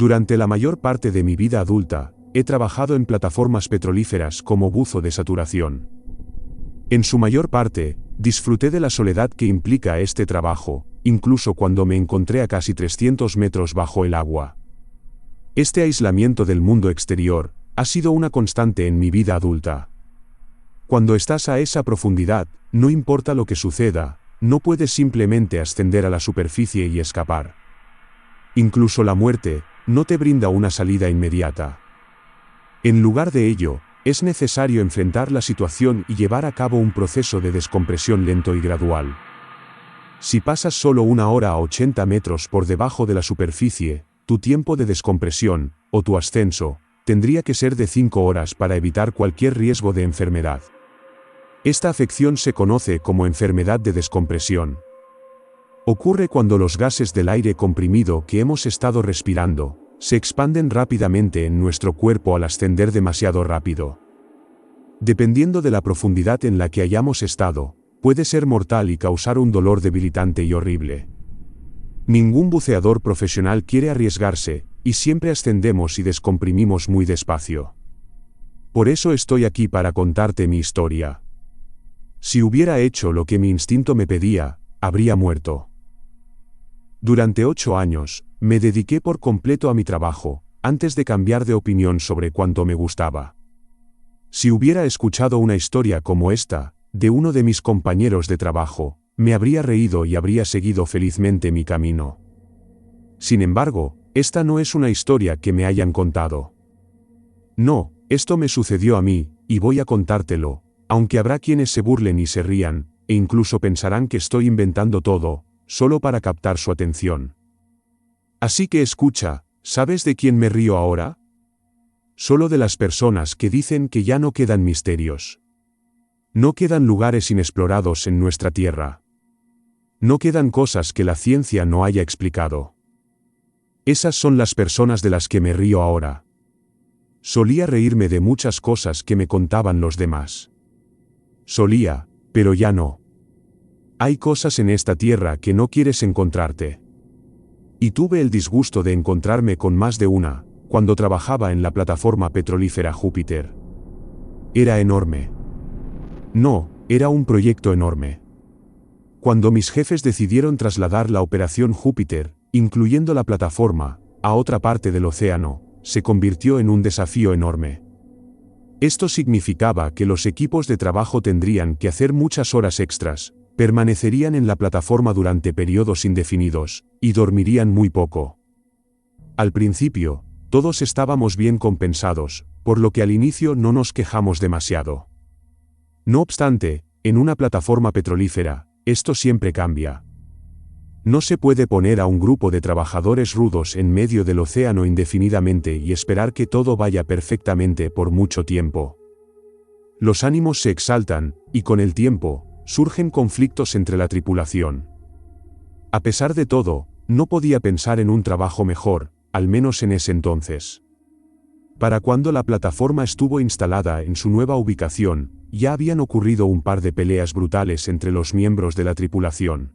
Durante la mayor parte de mi vida adulta, he trabajado en plataformas petrolíferas como buzo de saturación. En su mayor parte, disfruté de la soledad que implica este trabajo, incluso cuando me encontré a casi 300 metros bajo el agua. Este aislamiento del mundo exterior ha sido una constante en mi vida adulta. Cuando estás a esa profundidad, no importa lo que suceda, no puedes simplemente ascender a la superficie y escapar. Incluso la muerte no te brinda una salida inmediata. En lugar de ello, es necesario enfrentar la situación y llevar a cabo un proceso de descompresión lento y gradual. Si pasas solo 1 hora a 80 metros por debajo de la superficie, tu tiempo de descompresión, o tu ascenso, tendría que ser de 5 horas para evitar cualquier riesgo de enfermedad. Esta afección se conoce como enfermedad de descompresión. Ocurre cuando los gases del aire comprimido que hemos estado respirando se expanden rápidamente en nuestro cuerpo al ascender demasiado rápido. Dependiendo de la profundidad en la que hayamos estado, puede ser mortal y causar un dolor debilitante y horrible. Ningún buceador profesional quiere arriesgarse, y siempre ascendemos y descomprimimos muy despacio. Por eso estoy aquí para contarte mi historia. Si hubiera hecho lo que mi instinto me pedía, habría muerto. Durante 8 años, me dediqué por completo a mi trabajo, antes de cambiar de opinión sobre cuánto me gustaba. Si hubiera escuchado una historia como esta, de uno de mis compañeros de trabajo, me habría reído y habría seguido felizmente mi camino. Sin embargo, esta no es una historia que me hayan contado. No, esto me sucedió a mí, y voy a contártelo, aunque habrá quienes se burlen y se rían, e incluso pensarán que estoy inventando todo, solo para captar su atención. Así que escucha, ¿sabes de quién me río ahora? Solo de las personas que dicen que ya no quedan misterios. No quedan lugares inexplorados en nuestra Tierra. No quedan cosas que la ciencia no haya explicado. Esas son las personas de las que me río ahora. Solía reírme de muchas cosas que me contaban los demás. Solía, pero ya no. Hay cosas en esta tierra que no quieres encontrarte. Y tuve el disgusto de encontrarme con más de una, cuando trabajaba en la plataforma petrolífera Júpiter. Era enorme. No, era un proyecto enorme. Cuando mis jefes decidieron trasladar la operación Júpiter, incluyendo la plataforma, a otra parte del océano, se convirtió en un desafío enorme. Esto significaba que los equipos de trabajo tendrían que hacer muchas horas extras, permanecerían en la plataforma durante periodos indefinidos, y dormirían muy poco. Al principio, todos estábamos bien compensados, por lo que al inicio no nos quejamos demasiado. No obstante, en una plataforma petrolífera, esto siempre cambia. No se puede poner a un grupo de trabajadores rudos en medio del océano indefinidamente y esperar que todo vaya perfectamente por mucho tiempo. Los ánimos se exaltan, y con el tiempo, surgen conflictos entre la tripulación. A pesar de todo, no podía pensar en un trabajo mejor, al menos en ese entonces. Para cuando la plataforma estuvo instalada en su nueva ubicación, ya habían ocurrido un par de peleas brutales entre los miembros de la tripulación.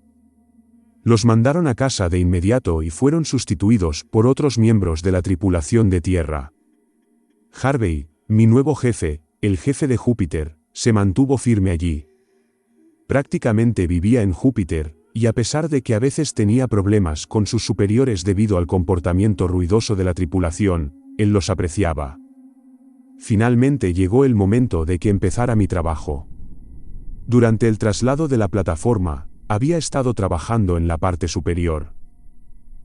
Los mandaron a casa de inmediato y fueron sustituidos por otros miembros de la tripulación de tierra. Harvey, mi nuevo jefe, el jefe de Júpiter, se mantuvo firme allí. Prácticamente vivía en Júpiter, y a pesar de que a veces tenía problemas con sus superiores debido al comportamiento ruidoso de la tripulación, él los apreciaba. Finalmente llegó el momento de que empezara mi trabajo. Durante el traslado de la plataforma, había estado trabajando en la parte superior.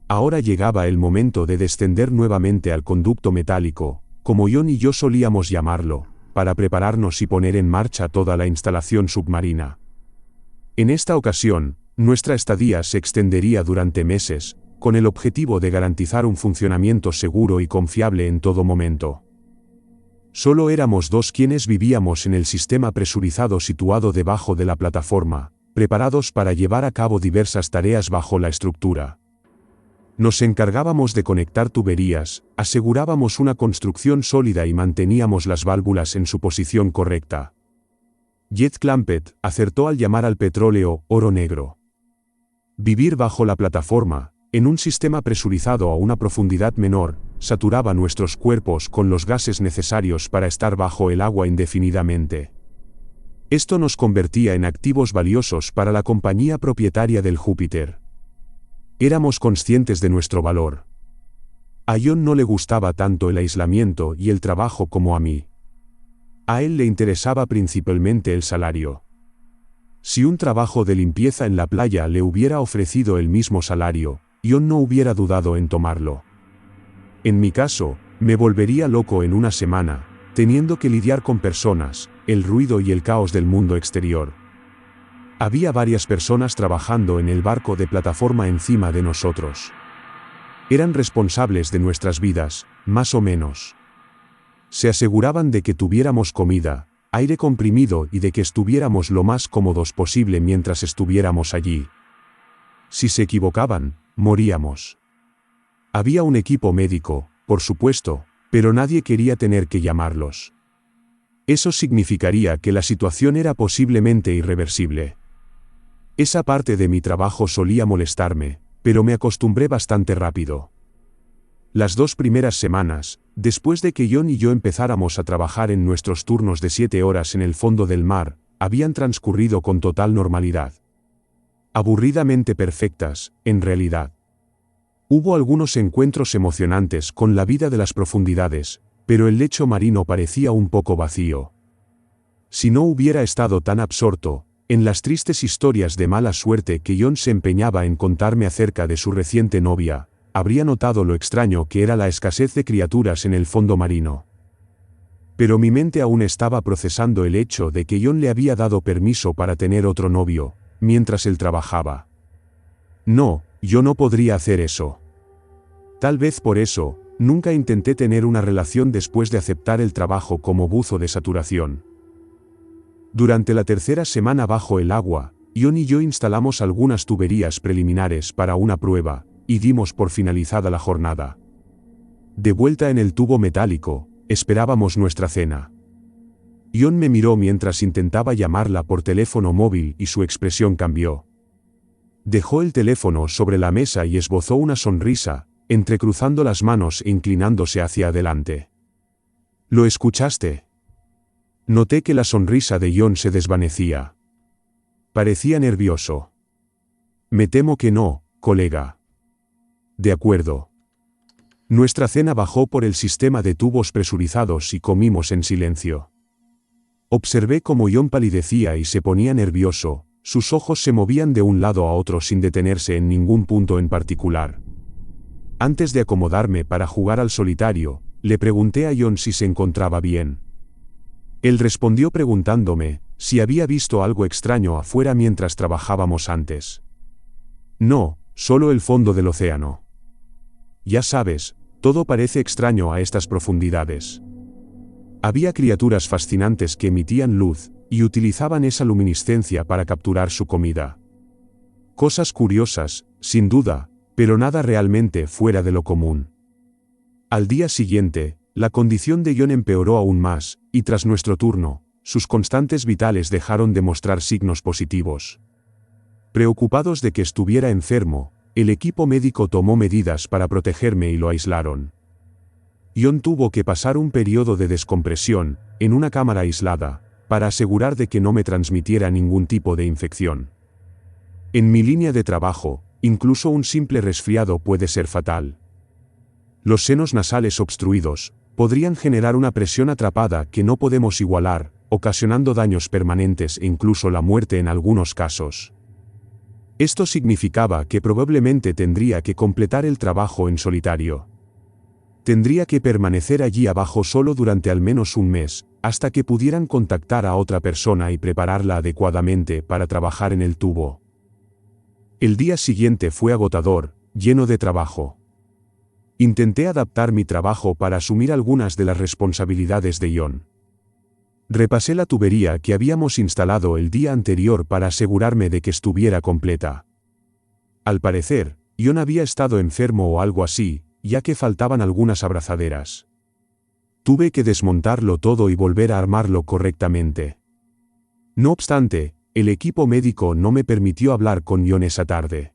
Ahora llegaba el momento de descender nuevamente al conducto metálico, como John y yo solíamos llamarlo, para prepararnos y poner en marcha toda la instalación submarina. En esta ocasión, nuestra estadía se extendería durante meses, con el objetivo de garantizar un funcionamiento seguro y confiable en todo momento. Solo éramos 2 quienes vivíamos en el sistema presurizado situado debajo de la plataforma, preparados para llevar a cabo diversas tareas bajo la estructura. Nos encargábamos de conectar tuberías, asegurábamos una construcción sólida y manteníamos las válvulas en su posición correcta. Jed Clampett acertó al llamar al petróleo oro negro. Vivir bajo la plataforma, en un sistema presurizado a una profundidad menor, saturaba nuestros cuerpos con los gases necesarios para estar bajo el agua indefinidamente. Esto nos convertía en activos valiosos para la compañía propietaria del Júpiter. Éramos conscientes de nuestro valor. A John no le gustaba tanto el aislamiento y el trabajo como a mí. A él le interesaba principalmente el salario. Si un trabajo de limpieza en la playa le hubiera ofrecido el mismo salario, John no hubiera dudado en tomarlo. En mi caso, me volvería loco en una semana, teniendo que lidiar con personas, el ruido y el caos del mundo exterior. Había varias personas trabajando en el barco de plataforma encima de nosotros. Eran responsables de nuestras vidas, más o menos. Se aseguraban de que tuviéramos comida, aire comprimido y de que estuviéramos lo más cómodos posible mientras estuviéramos allí. Si se equivocaban, moríamos. Había un equipo médico, por supuesto, pero nadie quería tener que llamarlos. Eso significaría que la situación era posiblemente irreversible. Esa parte de mi trabajo solía molestarme, pero me acostumbré bastante rápido. Las 2 primeras semanas, después de que John y yo empezáramos a trabajar en nuestros turnos de 7 horas en el fondo del mar, habían transcurrido con total normalidad. Aburridamente perfectas, en realidad. Hubo algunos encuentros emocionantes con la vida de las profundidades, pero el lecho marino parecía un poco vacío. Si no hubiera estado tan absorto en las tristes historias de mala suerte que John se empeñaba en contarme acerca de su reciente novia, habría notado lo extraño que era la escasez de criaturas en el fondo marino. Pero mi mente aún estaba procesando el hecho de que John le había dado permiso para tener otro novio, mientras él trabajaba. No, yo no podría hacer eso. Tal vez por eso, nunca intenté tener una relación después de aceptar el trabajo como buzo de saturación. Durante la 3ª semana bajo el agua, John y yo instalamos algunas tuberías preliminares para una prueba, y dimos por finalizada la jornada. De vuelta en el tubo metálico, esperábamos nuestra cena. John me miró mientras intentaba llamarla por teléfono móvil y su expresión cambió. Dejó el teléfono sobre la mesa y esbozó una sonrisa, entrecruzando las manos e inclinándose hacia adelante. ¿Lo escuchaste? Noté que la sonrisa de John se desvanecía. Parecía nervioso. Me temo que no, colega. De acuerdo. Nuestra cena bajó por el sistema de tubos presurizados y comimos en silencio. Observé cómo John palidecía y se ponía nervioso, sus ojos se movían de un lado a otro sin detenerse en ningún punto en particular. Antes de acomodarme para jugar al solitario, le pregunté a John si se encontraba bien. Él respondió preguntándome si había visto algo extraño afuera mientras trabajábamos antes. No, solo el fondo del océano. Ya sabes, todo parece extraño a estas profundidades. Había criaturas fascinantes que emitían luz, y utilizaban esa luminiscencia para capturar su comida. Cosas curiosas, sin duda, pero nada realmente fuera de lo común. Al día siguiente, la condición de John empeoró aún más, y tras nuestro turno, sus constantes vitales dejaron de mostrar signos positivos. Preocupados de que estuviera enfermo, el equipo médico tomó medidas para protegerme y lo aislaron. John tuvo que pasar un periodo de descompresión, en una cámara aislada, para asegurar de que no me transmitiera ningún tipo de infección. En mi línea de trabajo, incluso un simple resfriado puede ser fatal. Los senos nasales obstruidos podrían generar una presión atrapada que no podemos igualar, ocasionando daños permanentes e incluso la muerte en algunos casos. Esto significaba que probablemente tendría que completar el trabajo en solitario. Tendría que permanecer allí abajo solo durante al menos un mes, hasta que pudieran contactar a otra persona y prepararla adecuadamente para trabajar en el tubo. El día siguiente fue agotador, lleno de trabajo. Intenté adaptar mi trabajo para asumir algunas de las responsabilidades de John. Repasé la tubería que habíamos instalado el día anterior para asegurarme de que estuviera completa. Al parecer, John había estado enfermo o algo así, ya que faltaban algunas abrazaderas. Tuve que desmontarlo todo y volver a armarlo correctamente. No obstante, el equipo médico no me permitió hablar con John esa tarde.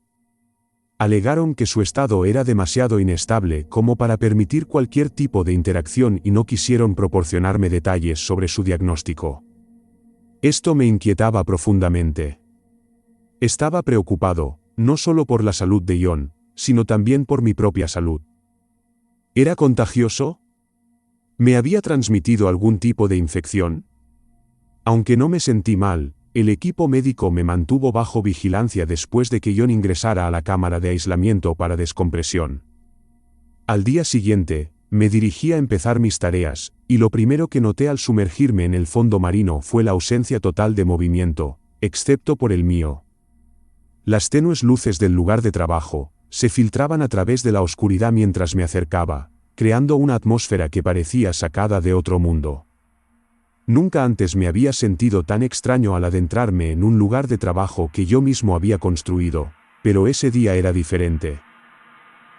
Alegaron que su estado era demasiado inestable como para permitir cualquier tipo de interacción y no quisieron proporcionarme detalles sobre su diagnóstico. Esto me inquietaba profundamente. Estaba preocupado, no solo por la salud de John, sino también por mi propia salud. ¿Era contagioso? ¿Me había transmitido algún tipo de infección? Aunque no me sentí mal, el equipo médico me mantuvo bajo vigilancia después de que John ingresara a la cámara de aislamiento para descompresión. Al día siguiente, me dirigí a empezar mis tareas, y lo primero que noté al sumergirme en el fondo marino fue la ausencia total de movimiento, excepto por el mío. Las tenues luces del lugar de trabajo se filtraban a través de la oscuridad mientras me acercaba, creando una atmósfera que parecía sacada de otro mundo. Nunca antes me había sentido tan extraño al adentrarme en un lugar de trabajo que yo mismo había construido, pero ese día era diferente.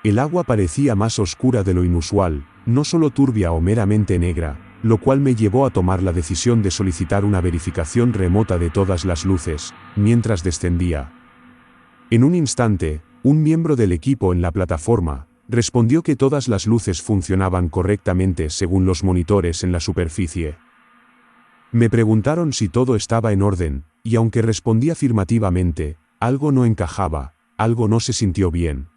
El agua parecía más oscura de lo inusual, no solo turbia o meramente negra, lo cual me llevó a tomar la decisión de solicitar una verificación remota de todas las luces, mientras descendía. En un instante, un miembro del equipo en la plataforma respondió que todas las luces funcionaban correctamente según los monitores en la superficie. Me preguntaron si todo estaba en orden, y aunque respondí afirmativamente, algo no encajaba, algo no se sintió bien.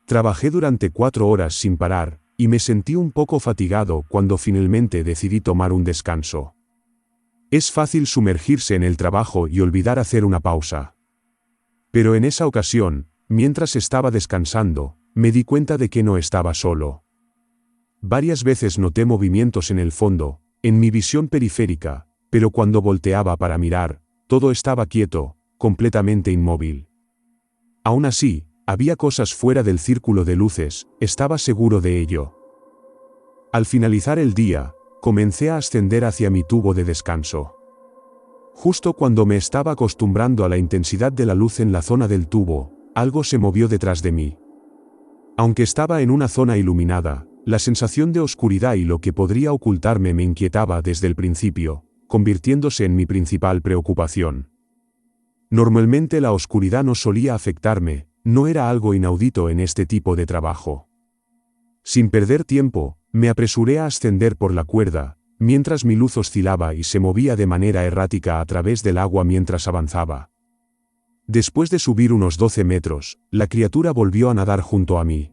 Trabajé durante 4 horas sin parar, y me sentí un poco fatigado cuando finalmente decidí tomar un descanso. Es fácil sumergirse en el trabajo y olvidar hacer una pausa. Pero en esa ocasión, mientras estaba descansando, me di cuenta de que no estaba solo. Varias veces noté movimientos en el fondo, en mi visión periférica, pero cuando volteaba para mirar, todo estaba quieto, completamente inmóvil. Aún así, había cosas fuera del círculo de luces, estaba seguro de ello. Al finalizar el día, comencé a ascender hacia mi tubo de descanso. Justo cuando me estaba acostumbrando a la intensidad de la luz en la zona del tubo, algo se movió detrás de mí. Aunque estaba en una zona iluminada, la sensación de oscuridad y lo que podría ocultarme me inquietaba desde el principio, convirtiéndose en mi principal preocupación. Normalmente la oscuridad no solía afectarme, no era algo inaudito en este tipo de trabajo. Sin perder tiempo, me apresuré a ascender por la cuerda, mientras mi luz oscilaba y se movía de manera errática a través del agua mientras avanzaba. Después de subir unos 12 metros, la criatura volvió a nadar junto a mí.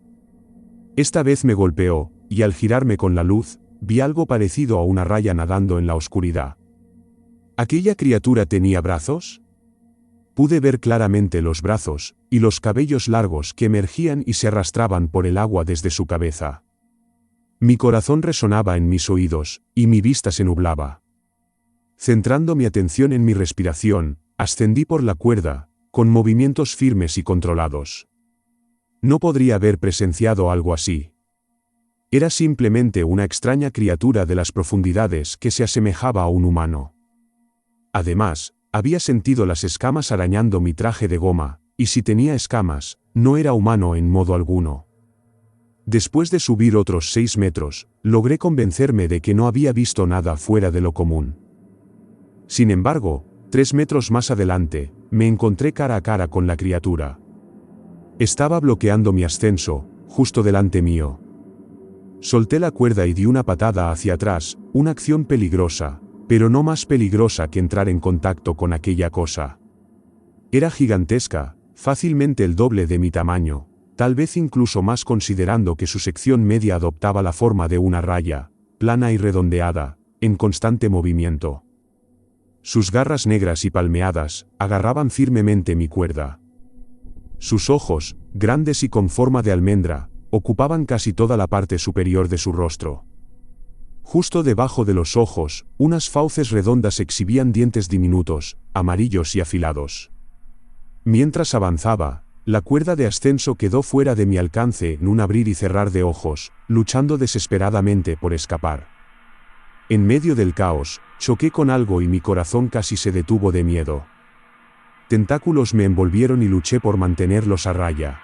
Esta vez me golpeó, y al girarme con la luz, vi algo parecido a una raya nadando en la oscuridad. ¿Aquella criatura tenía brazos? Pude ver claramente los brazos, y los cabellos largos que emergían y se arrastraban por el agua desde su cabeza. Mi corazón resonaba en mis oídos, y mi vista se nublaba. Centrando mi atención en mi respiración, ascendí por la cuerda, con movimientos firmes y controlados. No podría haber presenciado algo así. Era simplemente una extraña criatura de las profundidades que se asemejaba a un humano. Además, había sentido las escamas arañando mi traje de goma, y si tenía escamas, no era humano en modo alguno. Después de subir otros 6 metros, logré convencerme de que no había visto nada fuera de lo común. Sin embargo, 3 metros más adelante, me encontré cara a cara con la criatura. Estaba bloqueando mi ascenso, justo delante mío. Solté la cuerda y di una patada hacia atrás, una acción peligrosa, pero no más peligrosa que entrar en contacto con aquella cosa. Era gigantesca, fácilmente el doble de mi tamaño, tal vez incluso más considerando que su sección media adoptaba la forma de una raya, plana y redondeada, en constante movimiento. Sus garras negras y palmeadas agarraban firmemente mi cuerda. Sus ojos, grandes y con forma de almendra, ocupaban casi toda la parte superior de su rostro. Justo debajo de los ojos, unas fauces redondas exhibían dientes diminutos, amarillos y afilados. Mientras avanzaba, la cuerda de ascenso quedó fuera de mi alcance en un abrir y cerrar de ojos, luchando desesperadamente por escapar. En medio del caos, choqué con algo y mi corazón casi se detuvo de miedo. Tentáculos me envolvieron y luché por mantenerlos a raya.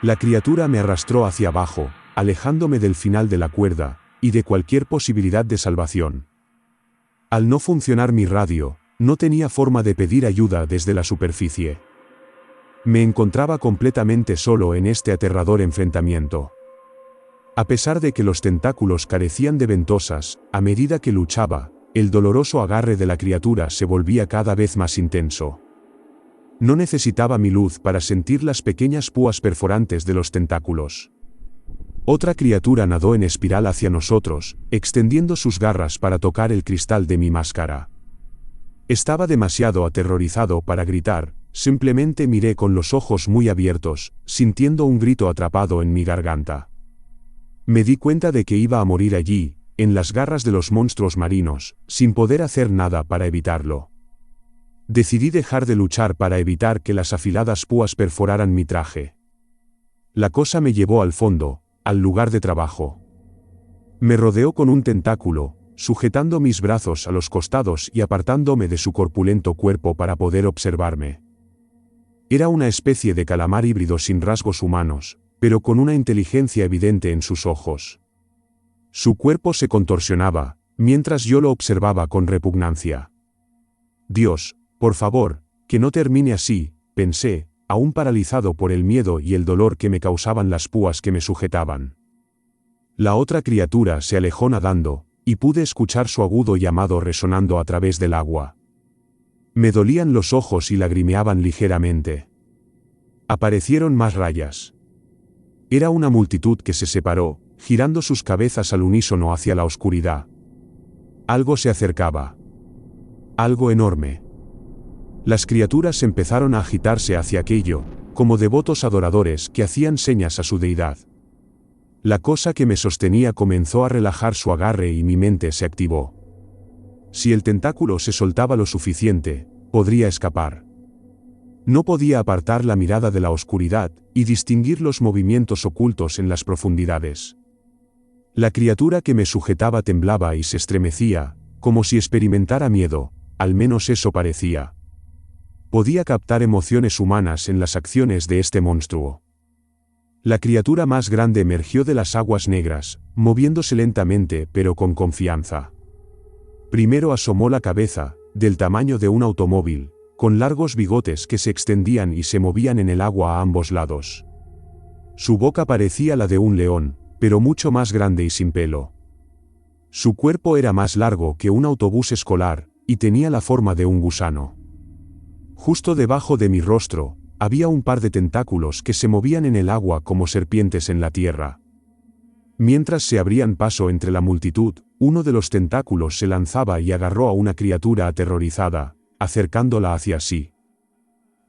La criatura me arrastró hacia abajo, alejándome del final de la cuerda, y de cualquier posibilidad de salvación. Al no funcionar mi radio, no tenía forma de pedir ayuda desde la superficie. Me encontraba completamente solo en este aterrador enfrentamiento. A pesar de que los tentáculos carecían de ventosas, a medida que luchaba, el doloroso agarre de la criatura se volvía cada vez más intenso. No necesitaba mi luz para sentir las pequeñas púas perforantes de los tentáculos. Otra criatura nadó en espiral hacia nosotros, extendiendo sus garras para tocar el cristal de mi máscara. Estaba demasiado aterrorizado para gritar, simplemente miré con los ojos muy abiertos, sintiendo un grito atrapado en mi garganta. Me di cuenta de que iba a morir allí, en las garras de los monstruos marinos, sin poder hacer nada para evitarlo. Decidí dejar de luchar para evitar que las afiladas púas perforaran mi traje. La cosa me llevó al fondo, al lugar de trabajo. Me rodeó con un tentáculo, sujetando mis brazos a los costados y apartándome de su corpulento cuerpo para poder observarme. Era una especie de calamar híbrido sin rasgos humanos, pero con una inteligencia evidente en sus ojos. Su cuerpo se contorsionaba, mientras yo lo observaba con repugnancia. Dios, por favor, que no termine así, pensé, aún paralizado por el miedo y el dolor que me causaban las púas que me sujetaban. La otra criatura se alejó nadando, y pude escuchar su agudo llamado resonando a través del agua. Me dolían los ojos y lagrimeaban ligeramente. Aparecieron más rayas. Era una multitud que se separó, girando sus cabezas al unísono hacia la oscuridad. Algo se acercaba. Algo enorme. Las criaturas empezaron a agitarse hacia aquello, como devotos adoradores que hacían señas a su deidad. La cosa que me sostenía comenzó a relajar su agarre y mi mente se activó. Si el tentáculo se soltaba lo suficiente, podría escapar. No podía apartar la mirada de la oscuridad y distinguir los movimientos ocultos en las profundidades. La criatura que me sujetaba temblaba y se estremecía, como si experimentara miedo, al menos eso parecía. Podía captar emociones humanas en las acciones de este monstruo. La criatura más grande emergió de las aguas negras, moviéndose lentamente pero con confianza. Primero asomó la cabeza, del tamaño de un automóvil, con largos bigotes que se extendían y se movían en el agua a ambos lados. Su boca parecía la de un león, pero mucho más grande y sin pelo. Su cuerpo era más largo que un autobús escolar, y tenía la forma de un gusano. Justo debajo de mi rostro, había un par de tentáculos que se movían en el agua como serpientes en la tierra. Mientras se abrían paso entre la multitud, uno de los tentáculos se lanzaba y agarró a una criatura aterrorizada, acercándola hacia sí.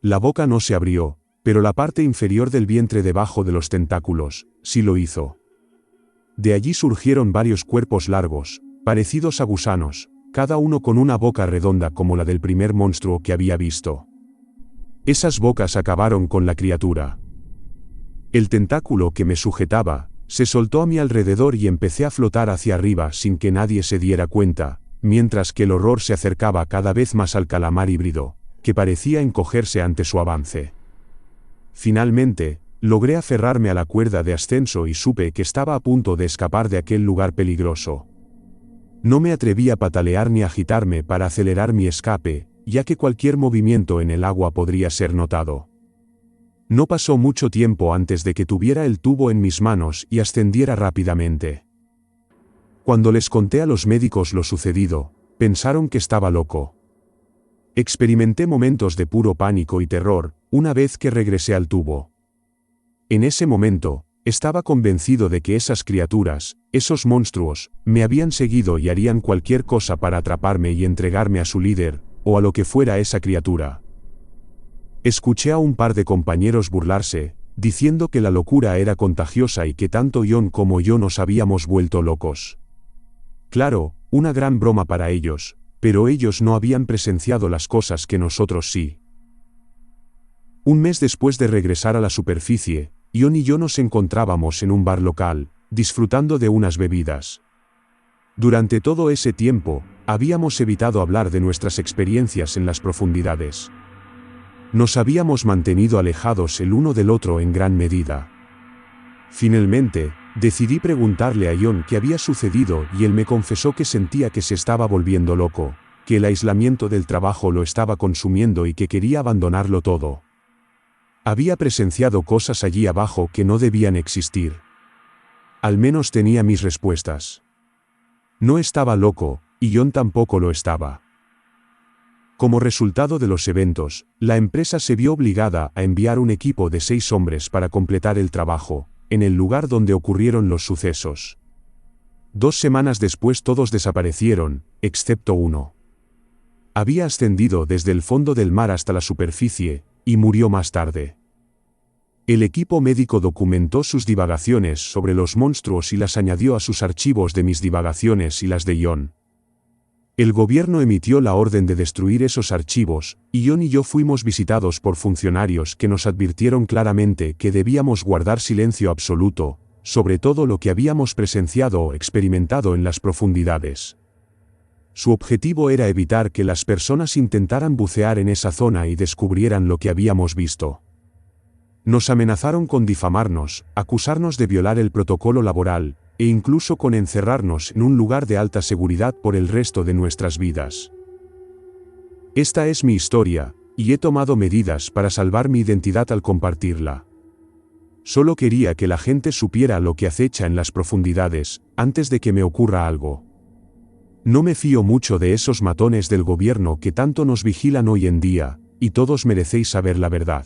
La boca no se abrió, pero la parte inferior del vientre debajo de los tentáculos, sí lo hizo. De allí surgieron varios cuerpos largos, parecidos a gusanos, cada uno con una boca redonda como la del primer monstruo que había visto. Esas bocas acabaron con la criatura. El tentáculo que me sujetaba, se soltó a mi alrededor y empecé a flotar hacia arriba sin que nadie se diera cuenta, mientras que el horror se acercaba cada vez más al calamar híbrido, que parecía encogerse ante su avance. Finalmente, logré aferrarme a la cuerda de ascenso y supe que estaba a punto de escapar de aquel lugar peligroso. No me atreví a patalear ni agitarme para acelerar mi escape, ya que cualquier movimiento en el agua podría ser notado. No pasó mucho tiempo antes de que tuviera el tubo en mis manos y ascendiera rápidamente. Cuando les conté a los médicos lo sucedido, pensaron que estaba loco. Experimenté momentos de puro pánico y terror, una vez que regresé al tubo. En ese momento, estaba convencido de que esas criaturas, esos monstruos, me habían seguido y harían cualquier cosa para atraparme y entregarme a su líder, o a lo que fuera esa criatura. Escuché a un par de compañeros burlarse, diciendo que la locura era contagiosa y que tanto John como yo nos habíamos vuelto locos. Claro, una gran broma para ellos, pero ellos no habían presenciado las cosas que nosotros sí. Un mes después de regresar a la superficie, John y yo nos encontrábamos en un bar local, disfrutando de unas bebidas. Durante todo ese tiempo, habíamos evitado hablar de nuestras experiencias en las profundidades. Nos habíamos mantenido alejados el uno del otro en gran medida. Finalmente, decidí preguntarle a John qué había sucedido y él me confesó que sentía que se estaba volviendo loco, que el aislamiento del trabajo lo estaba consumiendo y que quería abandonarlo todo. Había presenciado cosas allí abajo que no debían existir. Al menos tenía mis respuestas. No estaba loco, y John tampoco lo estaba. Como resultado de los eventos, la empresa se vio obligada a enviar un equipo de 6 hombres para completar el trabajo, en el lugar donde ocurrieron los sucesos. 2 semanas después todos desaparecieron, excepto uno. Había ascendido desde el fondo del mar hasta la superficie, y murió más tarde. El equipo médico documentó sus divagaciones sobre los monstruos y las añadió a sus archivos de mis divagaciones y las de John. El gobierno emitió la orden de destruir esos archivos, y John y yo fuimos visitados por funcionarios que nos advirtieron claramente que debíamos guardar silencio absoluto, sobre todo lo que habíamos presenciado o experimentado en las profundidades. Su objetivo era evitar que las personas intentaran bucear en esa zona y descubrieran lo que habíamos visto. Nos amenazaron con difamarnos, acusarnos de violar el protocolo laboral, e incluso con encerrarnos en un lugar de alta seguridad por el resto de nuestras vidas. Esta es mi historia, y he tomado medidas para salvar mi identidad al compartirla. Solo quería que la gente supiera lo que acecha en las profundidades, antes de que me ocurra algo. No me fío mucho de esos matones del gobierno que tanto nos vigilan hoy en día, y todos merecéis saber la verdad.